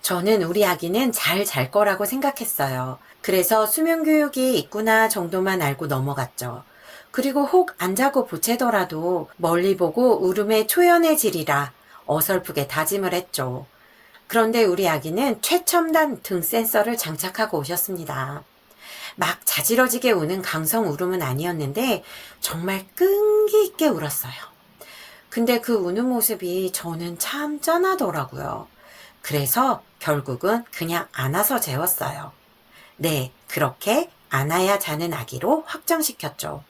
저는 우리 아기는 잘 잘 거라고 생각했어요. 그래서 수면 교육이 있구나 정도만 알고 넘어갔죠. 그리고 혹 안 자고 보채더라도 멀리 보고 울음에 초연해지리라 어설프게 다짐을 했죠. 그런데 우리 아기는 최첨단 등 센서를 장착하고 오셨습니다. 막 자지러지게 우는 강성 울음은 아니었는데 정말 끈기 있게 울었어요. 근데 그 우는 모습이 저는 참 짠하더라고요. 그래서 결국은 그냥 안아서 재웠어요. 네, 그렇게 안아야 자는 아기로 확정시켰죠.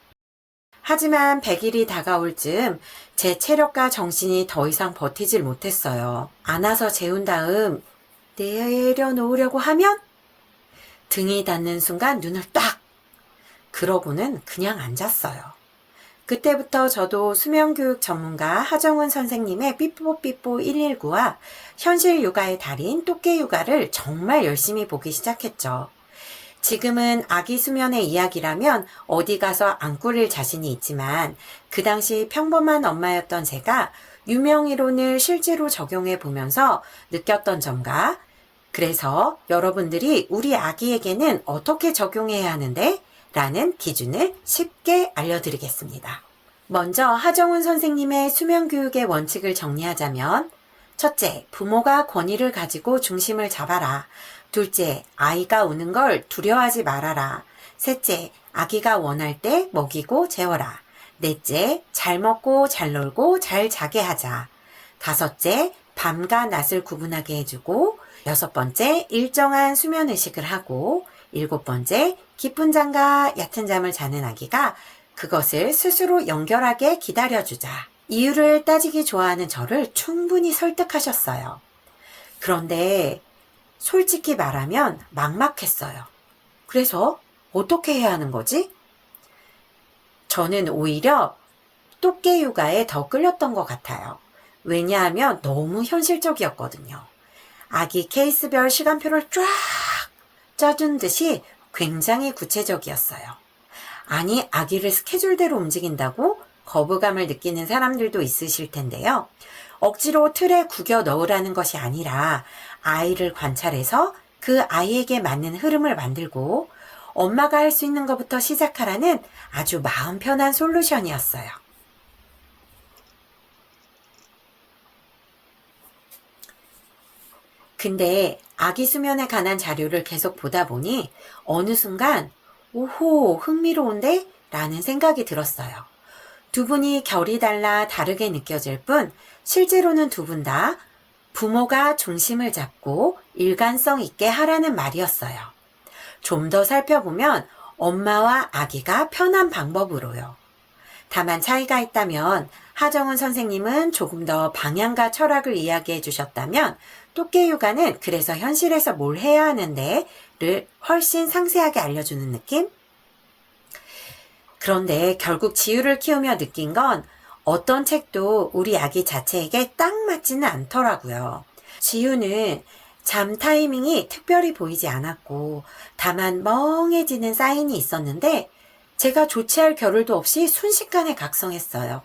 하지만 100일이 다가올 즈음 제 체력과 정신이 더 이상 버티질 못했어요. 안아서 재운 다음 내려놓으려고 하면 등이 닿는 순간 눈을 딱! 그러고는 그냥 앉았어요. 그때부터 저도 수면교육 전문가 하정은 선생님의 삐뽀삐뽀 119와 현실 육아의 달인 또깨 육아를 정말 열심히 보기 시작했죠. 지금은 아기 수면의 이야기라면 어디 가서 안 꾸릴 자신이 있지만 그 당시 평범한 엄마였던 제가 유명 이론을 실제로 적용해 보면서 느꼈던 점과 그래서 여러분들이 우리 아기에게는 어떻게 적용해야 하는데? 라는 기준을 쉽게 알려드리겠습니다. 먼저 하정은 선생님의 수면교육의 원칙을 정리하자면 첫째, 부모가 권위를 가지고 중심을 잡아라. 둘째, 아이가 우는 걸 두려워하지 말아라. 셋째, 아기가 원할 때 먹이고 재워라. 넷째, 잘 먹고 잘 놀고 잘 자게 하자. 다섯째, 밤과 낮을 구분하게 해주고 여섯 번째, 일정한 수면 의식을 하고 일곱 번째, 깊은 잠과 얕은 잠을 자는 아기가 그것을 스스로 연결하게 기다려주자. 이유를 따지기 좋아하는 저를 충분히 설득하셨어요. 그런데 솔직히 말하면 막막했어요. 그래서 어떻게 해야 하는 거지? 저는 오히려 또깨 육아에 더 끌렸던 것 같아요. 왜냐하면 너무 현실적이었거든요. 아기 케이스별 시간표를 쫙 짜준 듯이 굉장히 구체적이었어요. 아니, 아기를 스케줄대로 움직인다고 거부감을 느끼는 사람들도 있으실 텐데요. 억지로 틀에 구겨 넣으라는 것이 아니라 아이를 관찰해서 그 아이에게 맞는 흐름을 만들고 엄마가 할 수 있는 것부터 시작하라는 아주 마음 편한 솔루션이었어요. 근데 아기 수면에 관한 자료를 계속 보다 보니 어느 순간 오호, 흥미로운데? 라는 생각이 들었어요. 두 분이 결이 달라 다르게 느껴질 뿐 실제로는 두 분 다 부모가 중심을 잡고 일관성 있게 하라는 말이었어요. 좀 더 살펴보면 엄마와 아기가 편한 방법으로요. 다만 차이가 있다면 하정은 선생님은 조금 더 방향과 철학을 이야기해 주셨다면 또깨 육아는 그래서 현실에서 뭘 해야 하는데를 훨씬 상세하게 알려주는 느낌? 그런데 결국 지우를 키우며 느낀 건 어떤 책도 우리 아기 자체에게 딱 맞지는 않더라고요. 지우는 잠 타이밍이 특별히 보이지 않았고 다만 멍해지는 사인이 있었는데 제가 조치할 겨를도 없이 순식간에 각성했어요.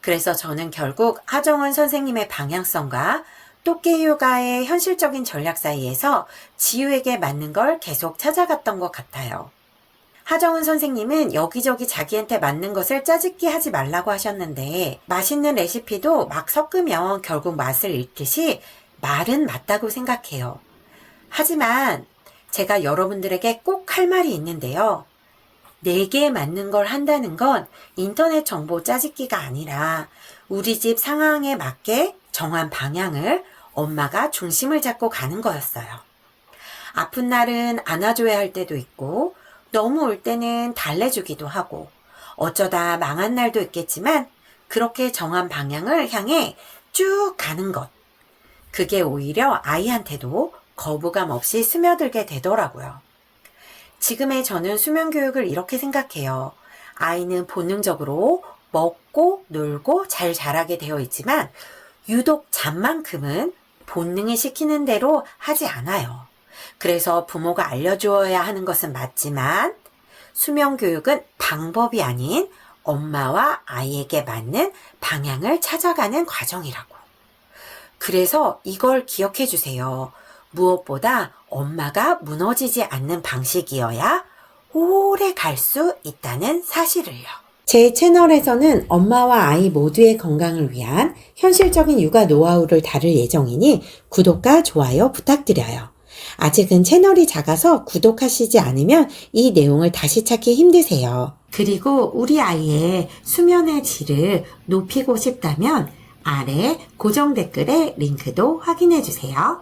그래서 저는 결국 하정은 선생님의 방향성과 또깨 육아의 현실적인 전략 사이에서 지우에게 맞는 걸 계속 찾아갔던 것 같아요. 하정은 선생님은 여기저기 자기한테 맞는 것을 짜집기 하지 말라고 하셨는데 맛있는 레시피도 막 섞으면 결국 맛을 잃듯이 말은 맞다고 생각해요. 하지만 제가 여러분들에게 꼭 할 말이 있는데요. 내게 맞는 걸 한다는 건 인터넷 정보 짜집기가 아니라 우리 집 상황에 맞게 정한 방향을 엄마가 중심을 잡고 가는 거였어요. 아픈 날은 안아줘야 할 때도 있고 너무 울 때는 달래주기도 하고 어쩌다 망한 날도 있겠지만 그렇게 정한 방향을 향해 쭉 가는 것. 그게 오히려 아이한테도 거부감 없이 스며들게 되더라고요. 지금의 저는 수면 교육을 이렇게 생각해요. 아이는 본능적으로 먹고 놀고 잘 자라게 되어 있지만 유독 잠만큼은 본능이 시키는 대로 하지 않아요. 그래서 부모가 알려주어야 하는 것은 맞지만 수면 교육은 방법이 아닌 엄마와 아이에게 맞는 방향을 찾아가는 과정이라고. 그래서 이걸 기억해 주세요. 무엇보다 엄마가 무너지지 않는 방식이어야 오래 갈 수 있다는 사실을요. 제 채널에서는 엄마와 아이 모두의 건강을 위한 현실적인 육아 노하우를 다룰 예정이니 구독과 좋아요 부탁드려요. 아직은 채널이 작아서 구독하시지 않으면 이 내용을 다시 찾기 힘드세요. 그리고 우리 아이의 수면의 질을 높이고 싶다면 아래 고정 댓글에 링크도 확인해 주세요.